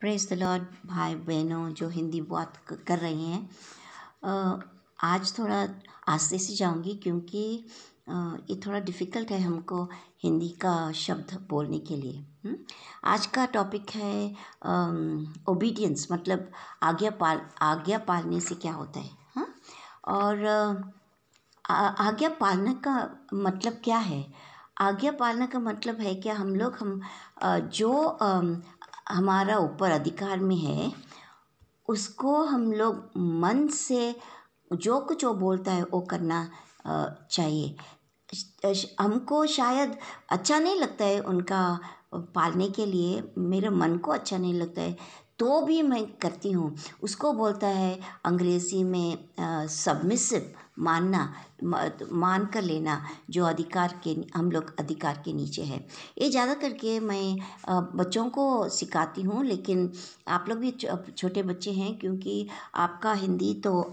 Praise the Lord भाई बहनों जो हिंदी बात कर रही हैं। आज थोड़ा आस्ते से जाऊंगी क्योंकि ये थोड़ा डिफ़िकल्ट है हमको हिंदी का शब्द बोलने के लिए। आज का टॉपिक है ओबीडियंस, मतलब आज्ञा पालने से क्या होता है। हाँ, और आज्ञा पालना का मतलब क्या है? आज्ञा पालना का मतलब है कि हम जो हमारा ऊपर अधिकार में है उसको हम लोग मन से जो कुछ वो बोलता है वो करना चाहिए। हमको शायद अच्छा नहीं लगता है उनका पालने के लिए, मेरे मन को अच्छा नहीं लगता है तो भी मैं करती हूँ। उसको बोलता है अंग्रेज़ी में सबमिसिव, मान कर लेना, जो हम लोग अधिकार के नीचे है। ये ज़्यादा करके मैं बच्चों को सिखाती हूँ, लेकिन आप लोग भी छोटे बच्चे हैं क्योंकि आपका हिंदी तो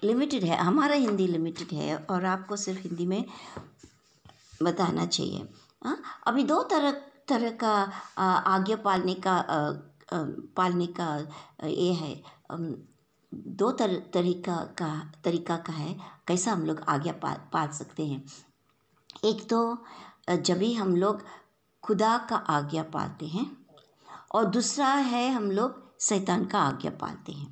लिमिटेड है, हमारा हिंदी लिमिटेड है और आपको सिर्फ हिंदी में बताना चाहिए। अभी दो तरह का आज्ञा पालने का ये है, दो तरीका का है कैसा हम लोग आज्ञा पाल सकते हैं। एक तो जब भी हम लोग खुदा का आज्ञा पालते हैं और दूसरा है हम लोग शैतान का आज्ञा पालते हैं।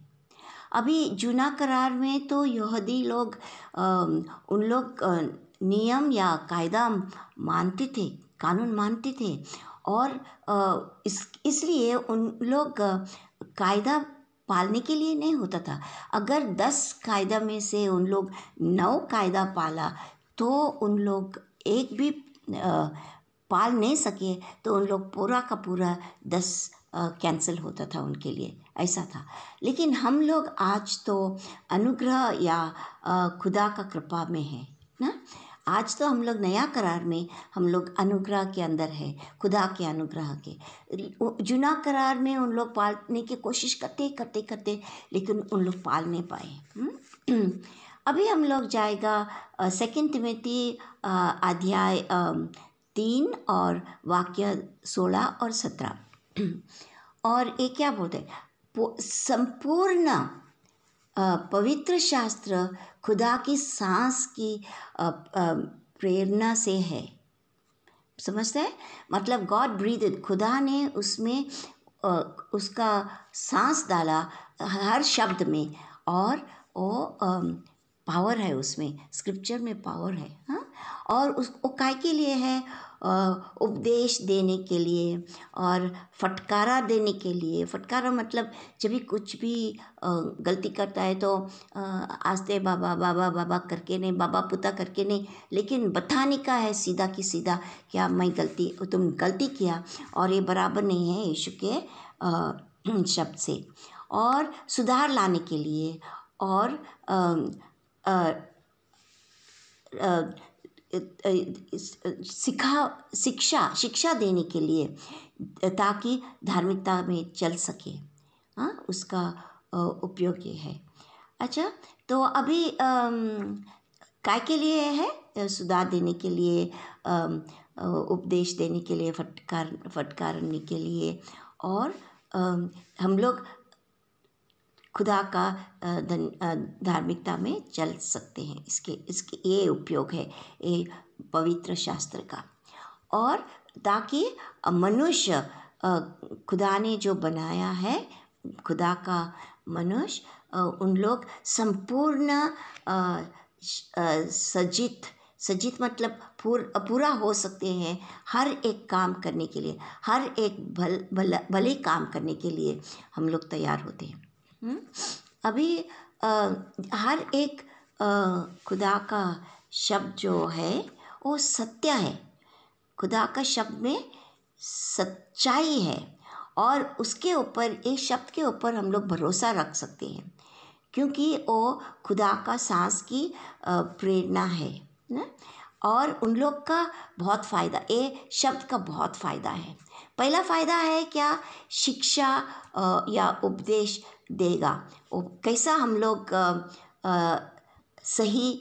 अभी जूना करार में तो यहूदी लोग उन लोग नियम या कायदा मानते थे, कानून मानते थे और इसलिए उन लोग कायदा पालने के लिए नहीं होता था। अगर 10 कायदा में से उन लोग 9 कायदा पाला तो उन लोग एक भी पाल नहीं सके तो उन लोग पूरा का पूरा 10 कैंसिल होता था उनके लिए, ऐसा था। लेकिन हम लोग आज तो अनुग्रह या खुदा का कृपा में है ना। आज तो हम लोग नया करार में हम लोग अनुग्रह के अंदर है, खुदा के अनुग्रह के। जूना करार में उन लोग पालने की कोशिश करते लेकिन उन लोग पाल नहीं पाए। अभी हम लोग जाएगा 2 तिमोथी अध्याय 3 और वाक्य 16 और 17। और ये क्या बोलते हैं? संपूर्ण पवित्र शास्त्र खुदा की सांस की प्रेरणा से है। समझते हैं? मतलब गॉड ब्रीथ्ड, खुदा ने उसमें उसका सांस डाला हर शब्द में और वो पावर है उसमें, स्क्रिप्चर में पावर है। हाँ, और वो काय के लिए है? उपदेश देने के लिए और फटकारा देने के लिए। फटकारा मतलब जब भी कुछ भी गलती करता है तो आस्ते बाबा बाबा बाबा करके नहीं, बाबा पुता करके नहीं, लेकिन बताने का है सीधा की सीधा, क्या तुम गलती किया और ये बराबर नहीं है यीशु के शब्द से, और सुधार लाने के लिए और शिक्षा देने के लिए, ताकि धार्मिकता में चल सके। हाँ, उसका उपयोग ये है। अच्छा, तो अभी काय के लिए है? सुधार देने के लिए, उपदेश देने के लिए, फटकारने के लिए, और हम लोग खुदा का धार्मिकता में चल सकते हैं। इसके ये उपयोग है ये पवित्र शास्त्र का। और ताकि मनुष्य, खुदा ने जो बनाया है, खुदा का मनुष्य, उन लोग संपूर्ण सजित मतलब पूरा हो सकते हैं हर एक काम करने के लिए, हर एक भले काम करने के लिए हम लोग तैयार होते हैं। अभी हर एक खुदा का शब्द जो है वो सत्य है। खुदा का शब्द में सच्चाई है और उसके ऊपर, एक शब्द के ऊपर हम लोग भरोसा रख सकते हैं क्योंकि वो खुदा का सांस की प्रेरणा है ना। और उन लोग का बहुत फ़ायदा, ये शब्द का बहुत फ़ायदा है। पहला फ़ायदा है क्या? शिक्षा या उपदेश देगा। कैसा हम लोग सही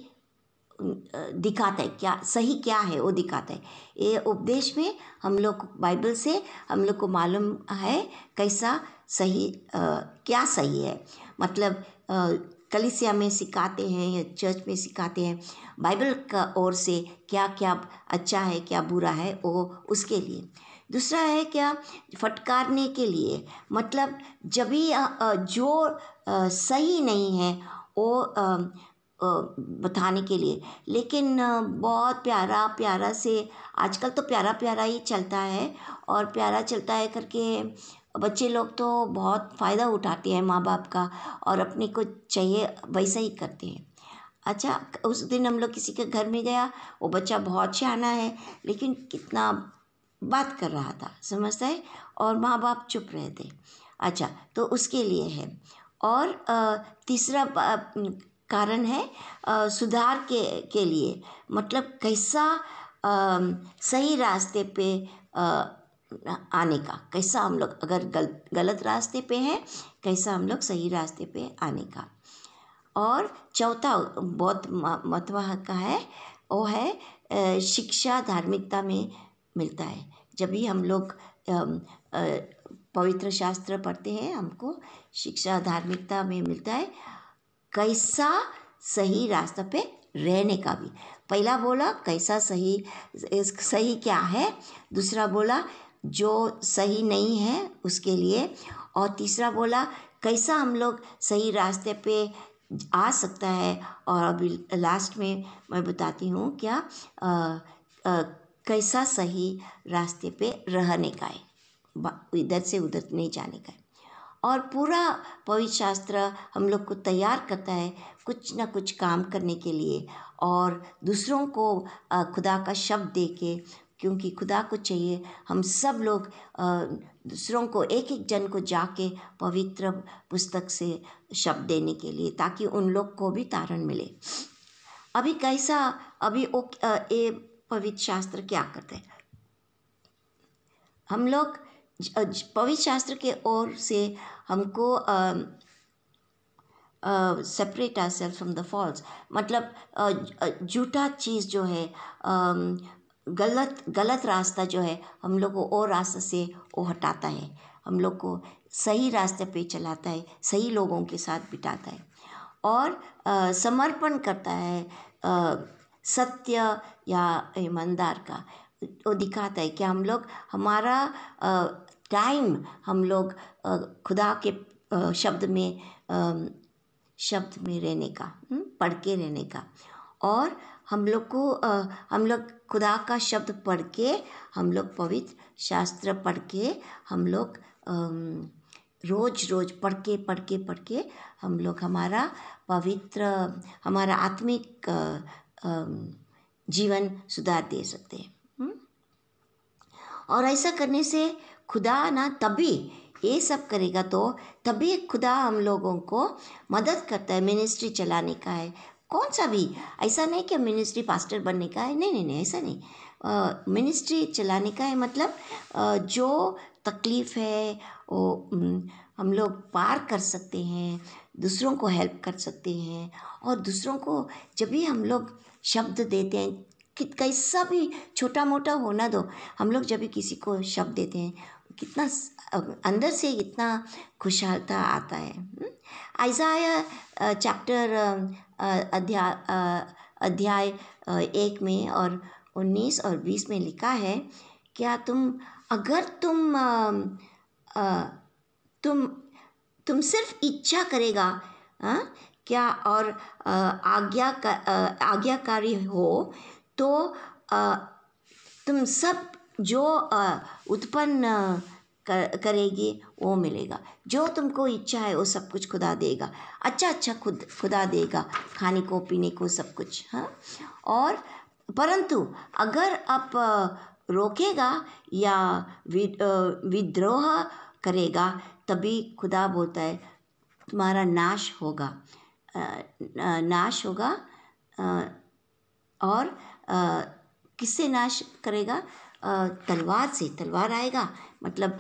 दिखाता है, क्या सही क्या है वो दिखाता है। ये उपदेश में हम लोग बाइबल से हम लोग को मालूम है कैसा सही क्या सही है। मतलब कलीसिया में सिखाते हैं या चर्च में सिखाते हैं, बाइबल का ओर से क्या क्या अच्छा है क्या बुरा है वो उसके लिए। दूसरा है क्या, फटकारने के लिए, मतलब जब भी जो सही नहीं है वो बताने के लिए। लेकिन बहुत प्यारा प्यारा से, आजकल तो प्यारा प्यारा ही चलता है, और प्यारा चलता है करके बच्चे लोग तो बहुत फ़ायदा उठाते हैं माँ बाप का, और अपने को चाहिए वैसा ही करते हैं। अच्छा, उस दिन हम लोग किसी के घर में गया, वो बच्चा बहुत शहाना है लेकिन कितना बात कर रहा था, समझता है, और माँ बाप चुप रहे थे। अच्छा, तो उसके लिए है। और तीसरा कारण है सुधार के लिए, मतलब कैसा सही रास्ते पे आने का, कैसा हम लोग अगर गलत रास्ते पे हैं, कैसा हम लोग सही रास्ते पे आने का। और चौथा बहुत महत्व का है, वो है शिक्षा धार्मिकता में मिलता है। जब भी हम लोग पवित्र शास्त्र पढ़ते हैं, हमको शिक्षा धार्मिकता में मिलता है कैसा सही रास्ते पे रहने का भी। पहला बोला कैसा सही, सही क्या है, दूसरा बोला जो सही नहीं है उसके लिए, और तीसरा बोला कैसा हम लोग सही रास्ते पे आ सकता है। और अभी लास्ट में मैं बताती हूँ क्या कैसा सही रास्ते पे रहने का है, इधर से उधर नहीं जाने का है। और पूरा पवित्र शास्त्र हम लोग को तैयार करता है कुछ ना कुछ काम करने के लिए, और दूसरों को खुदा का शब्द दे के, क्योंकि खुदा को चाहिए हम सब लोग दूसरों को, एक एक जन को जाके पवित्र पुस्तक से शब्द देने के लिए, ताकि उन लोग को भी तारण मिले। अभी कैसा, अभी ये पवित्र शास्त्र क्या करते हैं, हम लोग पवित्र शास्त्र के ओर से हमको separate our self from the false, मतलब झूठा चीज़ जो है, गलत रास्ता जो है, हम लोग को वो रास्ते से वो हटाता है, हम लोग को सही रास्ते पे चलाता है, सही लोगों के साथ बिताता है, और समर्पण करता है सत्य या ईमानदार का। वो दिखाता है कि हम लोग हमारा टाइम हम लोग खुदा के शब्द में रहने का, पढ़ के रहने का। और हम लोग को हम लोग खुदा का शब्द पढ़ के, हम लोग पवित्र शास्त्र पढ़ के, हम लोग रोज रोज पढ़ के हम लोग हमारा पवित्र, हमारा आत्मिक जीवन सुधार दे सकते हैं। और ऐसा करने से खुदा ना तभी ये सब करेगा, तो तभी खुदा हम लोगों को मदद करता है। मिनिस्ट्री चलाने का है, कौन सा भी, ऐसा नहीं कि मिनिस्ट्री पास्टर बनने का है, नहीं नहीं नहीं, ऐसा नहीं। मिनिस्ट्री चलाने का है, मतलब जो तकलीफ़ है वो हम लोग पार कर सकते हैं, दूसरों को हेल्प कर सकते हैं। और दूसरों को जब भी हम लोग शब्द देते हैं, कि कैसा भी छोटा मोटा होना दो, हम लोग जब भी किसी को शब्द देते हैं, कितना अंदर से इतना खुशहालता आता है। आइज़ाया चैप्टर अध्याय 1 में और 19 और 20 में लिखा है, क्या अगर तुम तुम सिर्फ इच्छा करेगा, क्या, और आज्ञाकारी हो, तो तुम सब जो उत्पन्न करेगी वो मिलेगा। जो तुमको इच्छा है वो सब कुछ खुदा देगा, अच्छा खुदा देगा, खाने को पीने को सब कुछ। और परंतु अगर आप रोकेगा या विद्रोह करेगा, तभी खुदा बोलता है तुम्हारा नाश होगा, और किससे नाश करेगा, तलवार से। तलवार आएगा मतलब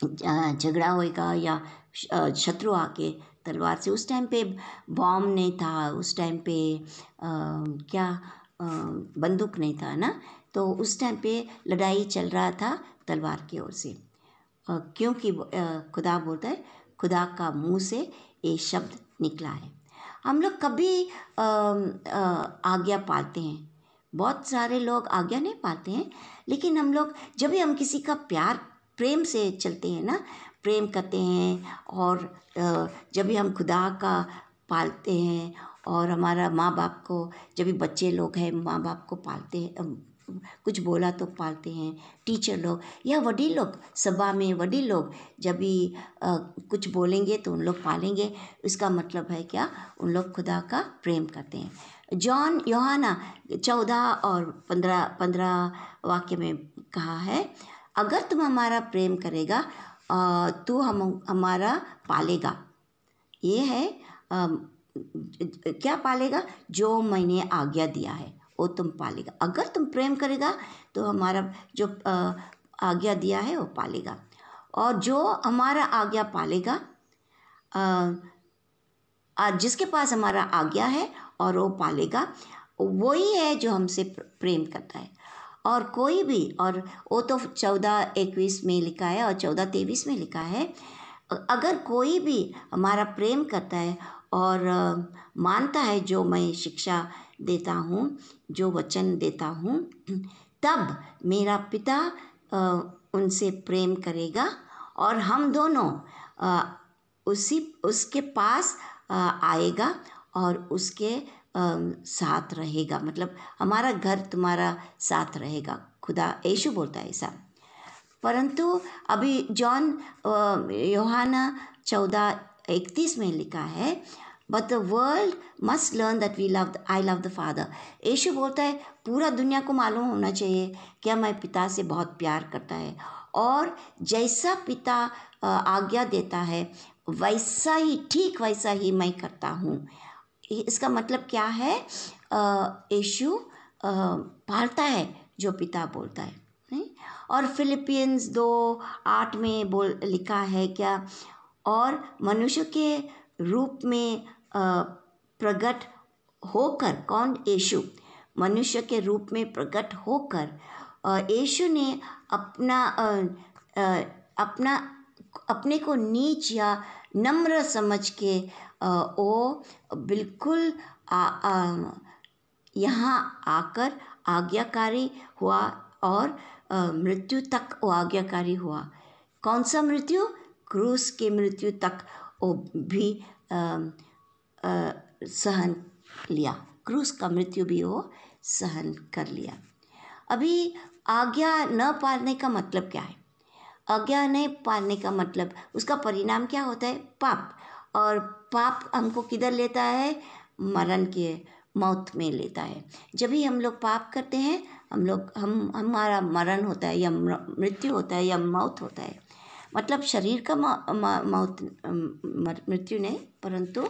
झगड़ा होएगा, या शत्रु आके तलवार से। उस टाइम पे बॉम्ब नहीं था, उस टाइम पे बंदूक नहीं था ना, तो उस टाइम पे लड़ाई चल रहा था तलवार की ओर से। क्योंकि खुदा बोलता है, खुदा का मुंह से ये शब्द निकला है। हम लोग कभी आज्ञा पालते हैं, बहुत सारे लोग आज्ञा नहीं पालते हैं, लेकिन हम लोग जब भी हम किसी का प्यार प्रेम से चलते हैं ना, प्रेम करते हैं, और जब भी हम खुदा का पालते हैं, और हमारा माँ बाप को, जब भी बच्चे लोग हैं माँ बाप को पालते हैं, कुछ बोला तो पालते हैं, टीचर लोग या वडील लोग, सभा में वडील लोग जब भी कुछ बोलेंगे तो उन लोग पालेंगे। इसका मतलब है क्या, उन लोग खुदा का प्रेम करते हैं। जॉन यूहन्ना 14 और 15 वाक्य में कहा है, अगर तुम हमारा प्रेम करेगा तो हम हमारा पालेगा। ये है क्या पालेगा, जो मैंने आज्ञा दिया है वो तुम पालेगा। अगर तुम प्रेम करेगा तो हमारा जो आज्ञा दिया है वो पालेगा, और जो हमारा आज्ञा पालेगा, जिसके पास हमारा आज्ञा है और वो पालेगा, वही है जो हमसे प्रेम करता है। और कोई भी, और वो तो 14:21 में लिखा है और 14:23 में लिखा है, अगर कोई भी हमारा प्रेम करता है और मानता है जो मैं शिक्षा देता हूँ, जो वचन देता हूँ, तब मेरा पिता उनसे प्रेम करेगा और हम दोनों उसके पास आएगा और उसके साथ रहेगा। मतलब हमारा घर तुम्हारा साथ रहेगा, खुदा यीशु बोलता है ऐसा। परंतु अभी जॉन यूहन्ना 14:31 में लिखा है, but the world must learn that I love the father. Yeshu बोलता है पूरा दुनिया को मालूम होना चाहिए कि मैं पिता से बहुत प्यार करता है, और जैसा पिता आज्ञा देता है वैसा ही, ठीक वैसा ही मैं करता हूँ। इसका मतलब क्या है, यीशु पालता है जो पिता बोलता है। और फिलिपियंस 2:8 में लिखा है क्या, और मनुष्य के रूप में प्रकट होकर, कौन, यीशु, मनुष्य के रूप में प्रकट होकर यीशु ने अपने को नीच या नम्र समझ के वो बिल्कुल यहाँ आकर आज्ञाकारी हुआ, और मृत्यु तक वो आज्ञाकारी हुआ। कौन सा मृत्यु, क्रूस की मृत्यु तक वो भी सहन लिया, क्रूस का मृत्यु भी वो सहन कर लिया। अभी आज्ञा न पालने का मतलब क्या है, आज्ञा नहीं पालने का मतलब उसका परिणाम क्या होता है, पाप। और पाप हमको किधर लेता है, मरण के, मौत में लेता है। जब भी हम लोग पाप करते हैं, हमारा मरण होता है या मृत्यु होता है या मौत होता है। मतलब शरीर का मौत, मृत्यु नहीं, परंतु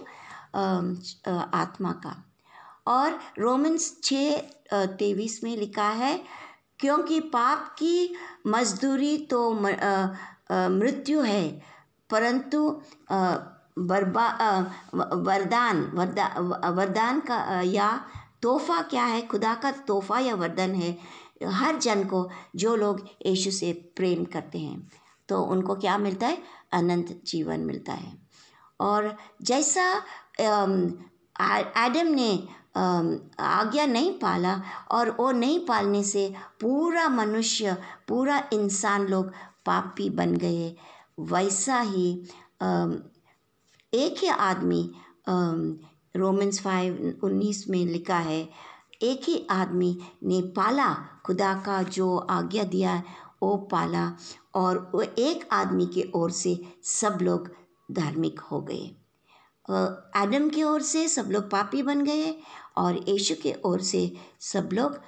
आत्मा का। और रोमन्स 6:23 में लिखा है, क्योंकि पाप की मजदूरी तो मृत्यु है, परंतु वरदान का या तोहफा क्या है, खुदा का तोहफा या वरदान है हर जन को, जो लोग यीशु से प्रेम करते हैं तो उनको क्या मिलता है, अनंत जीवन मिलता है। और जैसा आदम ने आज्ञा नहीं पाला और वो नहीं पालने से पूरा मनुष्य, पूरा इंसान लोग पापी बन गए, वैसा ही एक ही आदमी, रोमन्स 5:19 में लिखा है, एक ही आदमी ने पाला, खुदा का जो आज्ञा दिया वो पाला, और वो एक आदमी के ओर से सब लोग धार्मिक हो गए। आदम की ओर से सब लोग पापी बन गए और यीशु के ओर से सब लोग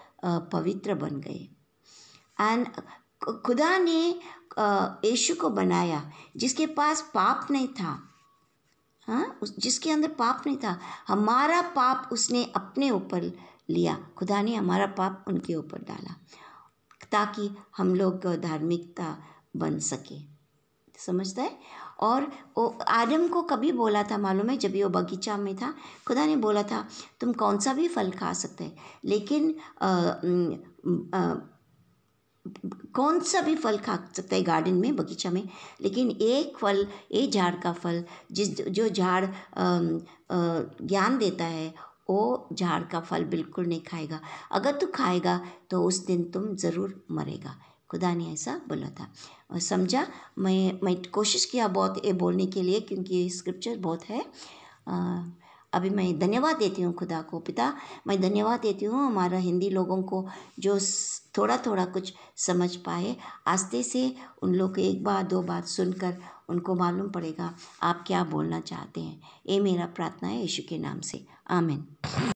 पवित्र बन गए। एंड खुदा ने यीशु को बनाया जिसके पास पाप नहीं था, हाँ, जिसके अंदर पाप नहीं था। हमारा पाप उसने अपने ऊपर लिया, खुदा ने हमारा पाप उनके ऊपर डाला ताकि हम लोग धार्मिकता बन सके। समझता है। और वो आदम को कभी बोला था मालूम है, जब वो बगीचा में था, खुदा ने बोला था तुम कौन सा भी फल खा सकते हैं, लेकिन कौन सा भी फल खा सकता है गार्डन में, बगीचा में, लेकिन एक फल, एक झाड़ का फल, जो झाड़ ज्ञान देता है, वो झाड़ का फल बिल्कुल नहीं खाएगा। अगर तू खाएगा तो उस दिन तुम ज़रूर मरेगा। खुदा ने ऐसा बोला था। और समझा। मैं कोशिश किया बहुत ये बोलने के लिए, क्योंकि स्क्रिप्चर बहुत है। अभी मैं धन्यवाद देती हूँ खुदा को। पिता, मैं धन्यवाद देती हूँ हमारा हिंदी लोगों को, जो थोड़ा थोड़ा कुछ समझ पाए। आस्ते से उन लोग को एक बार दो बार सुनकर उनको मालूम पड़ेगा आप क्या बोलना चाहते हैं। ये मेरा प्रार्थना है यीशु के नाम से, आमीन।